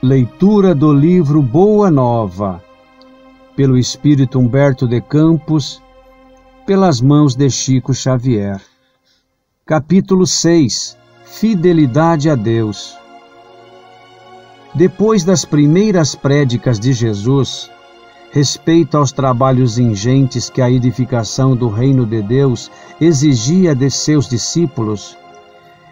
Leitura do livro Boa Nova, pelo Espírito Humberto de Campos, pelas mãos de Chico Xavier. Capítulo 6. Fidelidade a Deus. Depois das primeiras prédicas de Jesus, respeito aos trabalhos ingentes que a edificação do reino de Deus exigia de seus discípulos,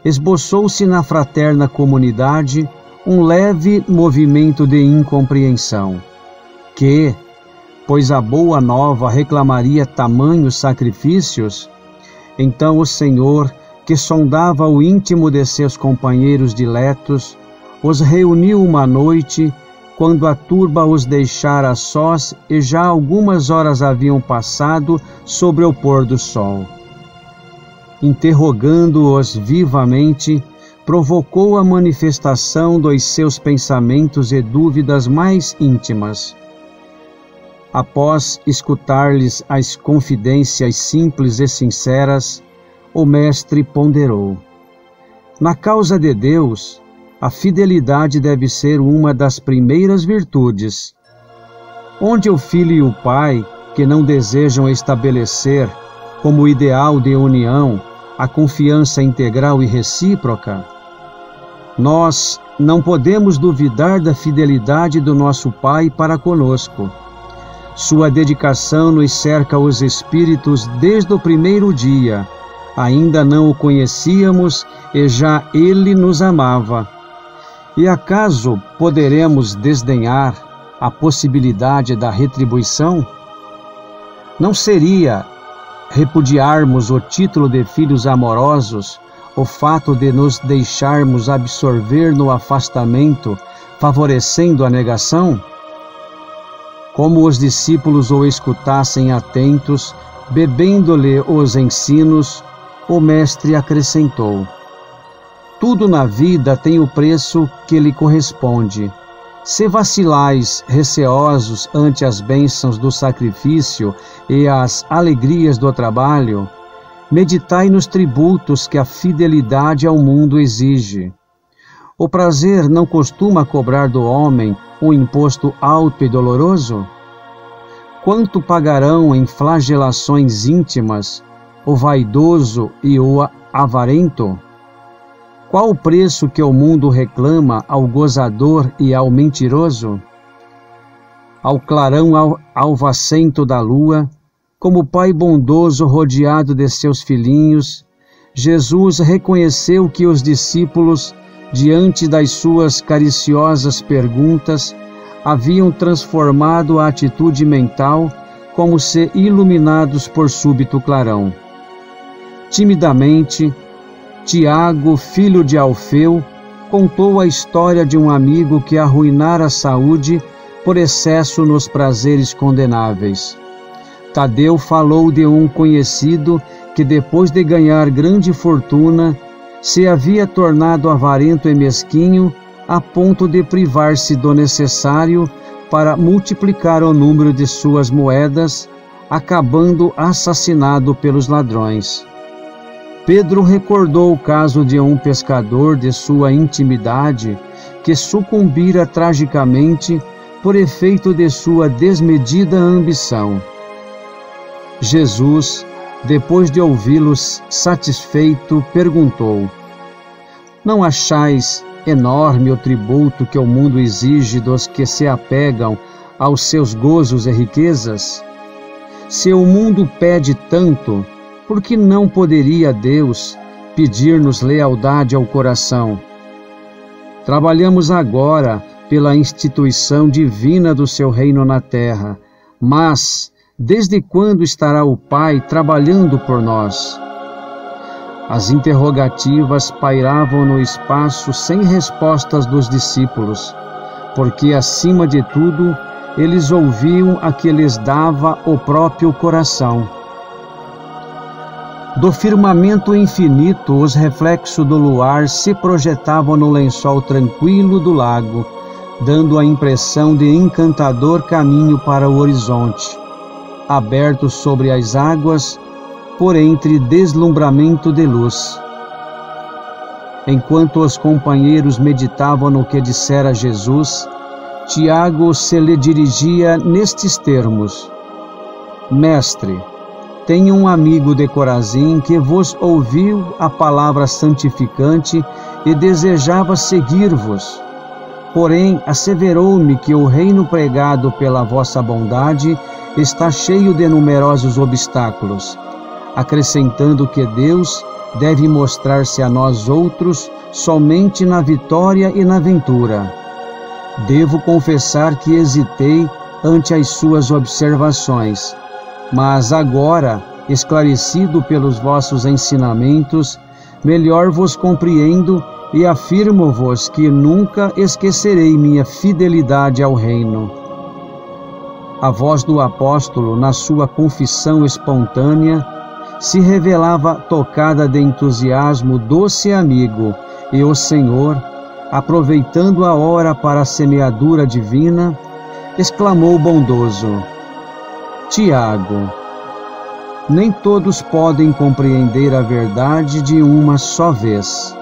esboçou-se na fraterna comunidade um leve movimento de incompreensão, que, pois a boa nova reclamaria tamanhos sacrifícios, então o Senhor, que sondava o íntimo de seus companheiros diletos, os reuniu uma noite, quando a turba os deixara sós e já algumas horas haviam passado sobre o pôr do sol. Interrogando-os vivamente, provocou a manifestação dos seus pensamentos e dúvidas mais íntimas. Após escutar-lhes as confidências simples e sinceras, o Mestre ponderou: na causa de Deus, a fidelidade deve ser uma das primeiras virtudes. Onde o filho e o pai, que não desejam estabelecer, como ideal de união, a confiança integral e recíproca, nós não podemos duvidar da fidelidade do nosso Pai para conosco. Sua dedicação nos cerca os espíritos desde o primeiro dia. Ainda não o conhecíamos e já Ele nos amava. E acaso poderemos desdenhar a possibilidade da retribuição? Não seria repudiarmos o título de filhos amorosos o fato de nos deixarmos absorver no afastamento, favorecendo a negação? Como os discípulos o escutassem atentos, bebendo-lhe os ensinos, o Mestre acrescentou: tudo na vida tem o preço que lhe corresponde. Se vacilais, receosos ante as bênçãos do sacrifício e as alegrias do trabalho, meditai nos tributos que a fidelidade ao mundo exige. O prazer não costuma cobrar do homem um imposto alto e doloroso? Quanto pagarão em flagelações íntimas o vaidoso e o avarento? Qual o preço que o mundo reclama ao gozador e ao mentiroso? Ao clarão alvacento da lua, como pai bondoso rodeado de seus filhinhos, Jesus reconheceu que os discípulos, diante das suas cariciosas perguntas, haviam transformado a atitude mental como se iluminados por súbito clarão. Timidamente, Tiago, filho de Alfeu, contou a história de um amigo que arruinara a saúde por excesso nos prazeres condenáveis. Tadeu falou de um conhecido que, depois de ganhar grande fortuna, se havia tornado avarento e mesquinho a ponto de privar-se do necessário para multiplicar o número de suas moedas, acabando assassinado pelos ladrões. Pedro recordou o caso de um pescador de sua intimidade que sucumbira tragicamente por efeito de sua desmedida ambição. Jesus, depois de ouvi-los satisfeito, perguntou: não achais enorme o tributo que o mundo exige dos que se apegam aos seus gozos e riquezas? Se o mundo pede tanto, por que não poderia Deus pedir-nos lealdade ao coração? Trabalhamos agora pela instituição divina do seu reino na terra, mas desde quando estará o Pai trabalhando por nós? As interrogativas pairavam no espaço sem respostas dos discípulos, porque, acima de tudo, eles ouviam a que lhes dava o próprio coração. Do firmamento infinito, os reflexos do luar se projetavam no lençol tranquilo do lago, dando a impressão de encantador caminho para o horizonte, aberto sobre as águas, por entre deslumbramento de luz. Enquanto os companheiros meditavam no que dissera Jesus, Tiago se lhe dirigia nestes termos: Mestre, tenho um amigo de Corazim que vos ouviu a palavra santificante e desejava seguir-vos. Porém, asseverou-me que o reino pregado pela vossa bondade está cheio de numerosos obstáculos, acrescentando que Deus deve mostrar-se a nós outros somente na vitória e na ventura. Devo confessar que hesitei ante as suas observações, mas agora, esclarecido pelos vossos ensinamentos, melhor vos compreendo e afirmo-vos que nunca esquecerei minha fidelidade ao reino. A voz do apóstolo, na sua confissão espontânea, se revelava tocada de entusiasmo doce amigo, e o Senhor, aproveitando a hora para a semeadura divina, exclamou bondoso: Tiago, nem todos podem compreender a verdade de uma só vez.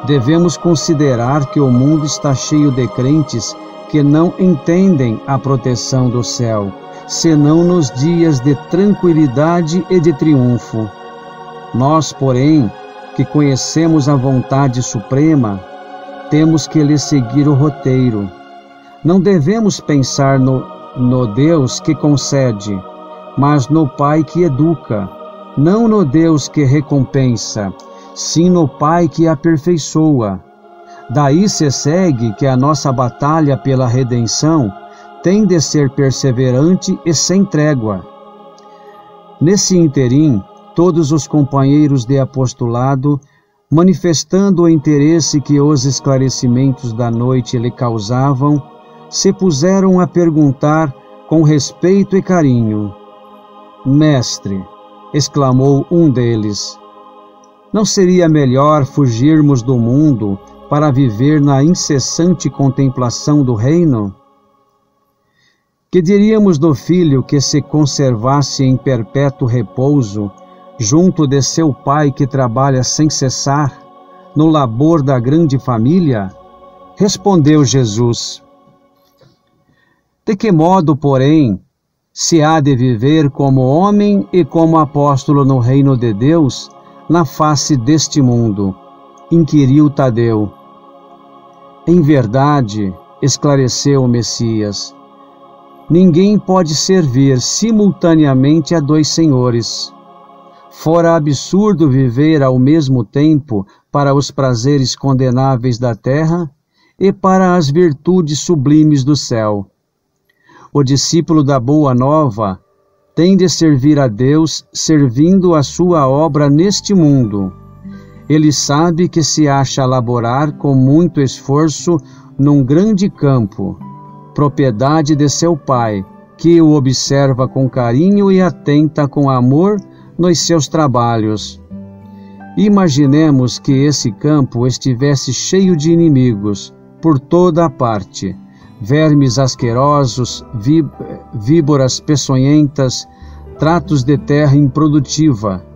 Devemos considerar que o mundo está cheio de crentes que não entendem a proteção do céu, senão nos dias de tranquilidade e de triunfo. Nós, porém, que conhecemos a vontade suprema, temos que lhe seguir o roteiro. Não devemos pensar no Deus que concede, mas no Pai que educa, não no Deus que recompensa, sim no Pai que aperfeiçoa. Daí se segue que a nossa batalha pela redenção tem de ser perseverante e sem trégua. Nesse interim, todos os companheiros de apostolado, manifestando o interesse que os esclarecimentos da noite lhe causavam, se puseram a perguntar com respeito e carinho: Mestre, exclamou um deles, não seria melhor fugirmos do mundo para viver na incessante contemplação do reino? Que diríamos do filho que se conservasse em perpétuo repouso, junto de seu pai que trabalha sem cessar, no labor da grande família? Respondeu Jesus: De que modo, porém, se há de viver como homem e como apóstolo no reino de Deus, na face deste mundo? Inquiriu Tadeu. Em verdade, esclareceu o Messias, ninguém pode servir simultaneamente a dois senhores. Fora absurdo viver ao mesmo tempo para os prazeres condenáveis da terra e para as virtudes sublimes do céu. O discípulo da Boa Nova tem de servir a Deus servindo a sua obra neste mundo. Ele sabe que se acha a laborar com muito esforço num grande campo, propriedade de seu pai, que o observa com carinho e atenta com amor nos seus trabalhos. Imaginemos que esse campo estivesse cheio de inimigos por toda a parte, vermes asquerosos, víboras peçonhentas, tratos de terra improdutiva.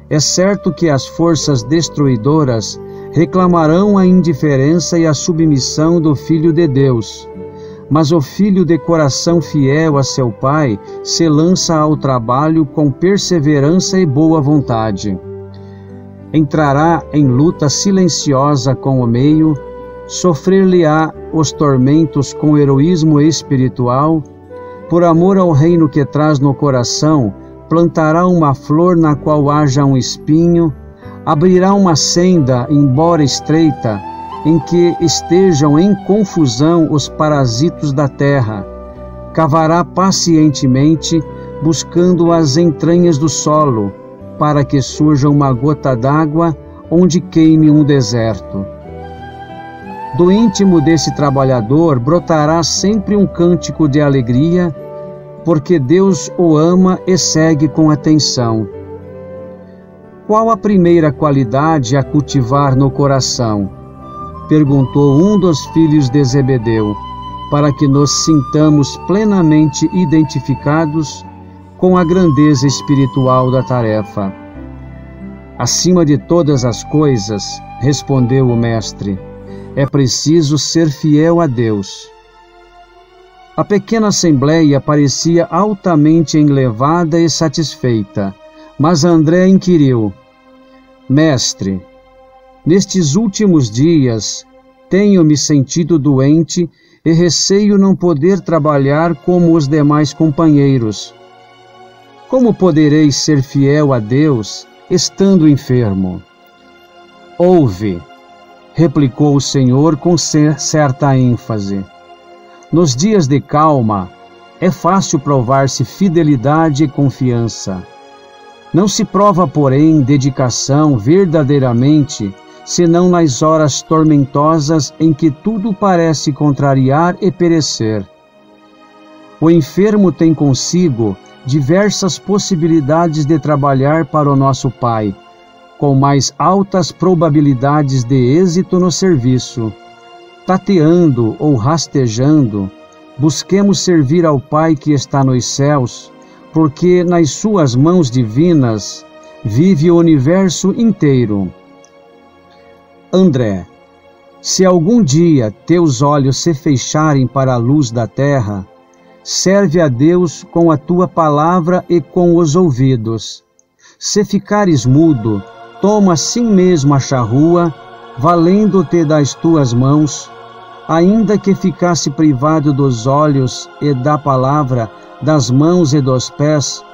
É certo que as forças destruidoras reclamarão a indiferença e a submissão do Filho de Deus, mas o filho de coração fiel a seu pai se lança ao trabalho com perseverança e boa vontade. Entrará em luta silenciosa com o meio, sofrer-lhe-á os tormentos com heroísmo espiritual, por amor ao reino que traz no coração, plantará uma flor na qual haja um espinho, abrirá uma senda, embora estreita, em que estejam em confusão os parasitos da terra, cavará pacientemente, buscando as entranhas do solo, para que surja uma gota d'água onde queime um deserto. Do íntimo desse trabalhador brotará sempre um cântico de alegria, porque Deus o ama e segue com atenção. Qual a primeira qualidade a cultivar no coração? Perguntou um dos filhos de Zebedeu, para que nos sintamos plenamente identificados com a grandeza espiritual da tarefa. Acima de todas as coisas, respondeu o mestre. É preciso ser fiel a Deus. A pequena assembleia parecia altamente enlevada e satisfeita, mas André inquiriu: Mestre, nestes últimos dias tenho me sentido doente e receio não poder trabalhar como os demais companheiros. Como poderei ser fiel a Deus estando enfermo? Ouve, replicou o Senhor com certa ênfase. Nos dias de calma, é fácil provar-se fidelidade e confiança. Não se prova, porém, dedicação verdadeiramente, senão nas horas tormentosas em que tudo parece contrariar e perecer. O enfermo tem consigo diversas possibilidades de trabalhar para o nosso Pai, com mais altas probabilidades de êxito no serviço. Tateando ou rastejando, busquemos servir ao Pai que está nos céus, porque nas suas mãos divinas vive o universo inteiro. André, se algum dia teus olhos se fecharem para a luz da terra, serve a Deus com a tua palavra e com os ouvidos. Se ficares mudo, toma assim mesmo a charrua, valendo-te das tuas mãos, ainda que ficasse privado dos olhos e da palavra, das mãos e dos pés,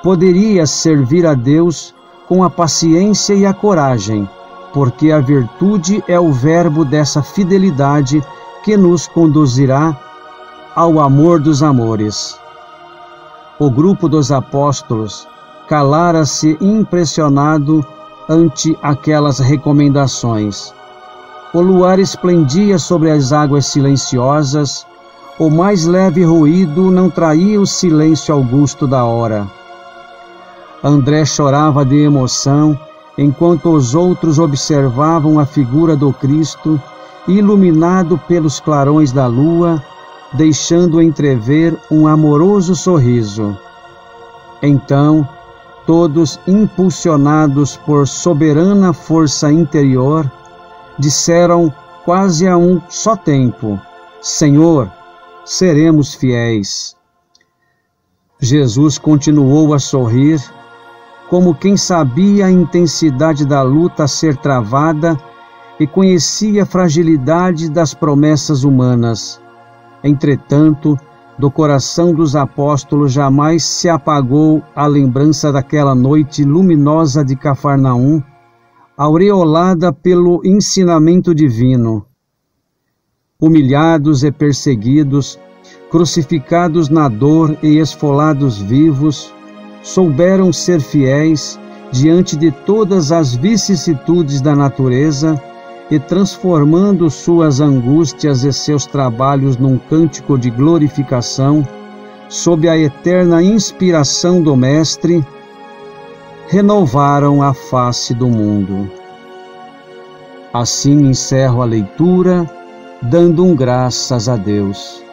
poderias servir a Deus com a paciência e a coragem, porque a virtude é o verbo dessa fidelidade que nos conduzirá ao amor dos amores. O grupo dos apóstolos calara-se impressionado ante aquelas recomendações. O luar esplendia sobre as águas silenciosas, o mais leve ruído não traía o silêncio augusto da hora. André chorava de emoção, enquanto os outros observavam a figura do Cristo, iluminado pelos clarões da lua, deixando entrever um amoroso sorriso. Então, todos impulsionados por soberana força interior, disseram quase a um só tempo: Senhor, seremos fiéis. Jesus continuou a sorrir, como quem sabia a intensidade da luta a ser travada e conhecia a fragilidade das promessas humanas. Entretanto, do coração dos apóstolos jamais se apagou a lembrança daquela noite luminosa de Cafarnaum, aureolada pelo ensinamento divino. Humilhados e perseguidos, crucificados na dor e esfolados vivos, souberam ser fiéis diante de todas as vicissitudes da natureza e, transformando suas angústias e seus trabalhos num cântico de glorificação, sob a eterna inspiração do Mestre, renovaram a face do mundo. Assim encerro a leitura, dando graças a Deus.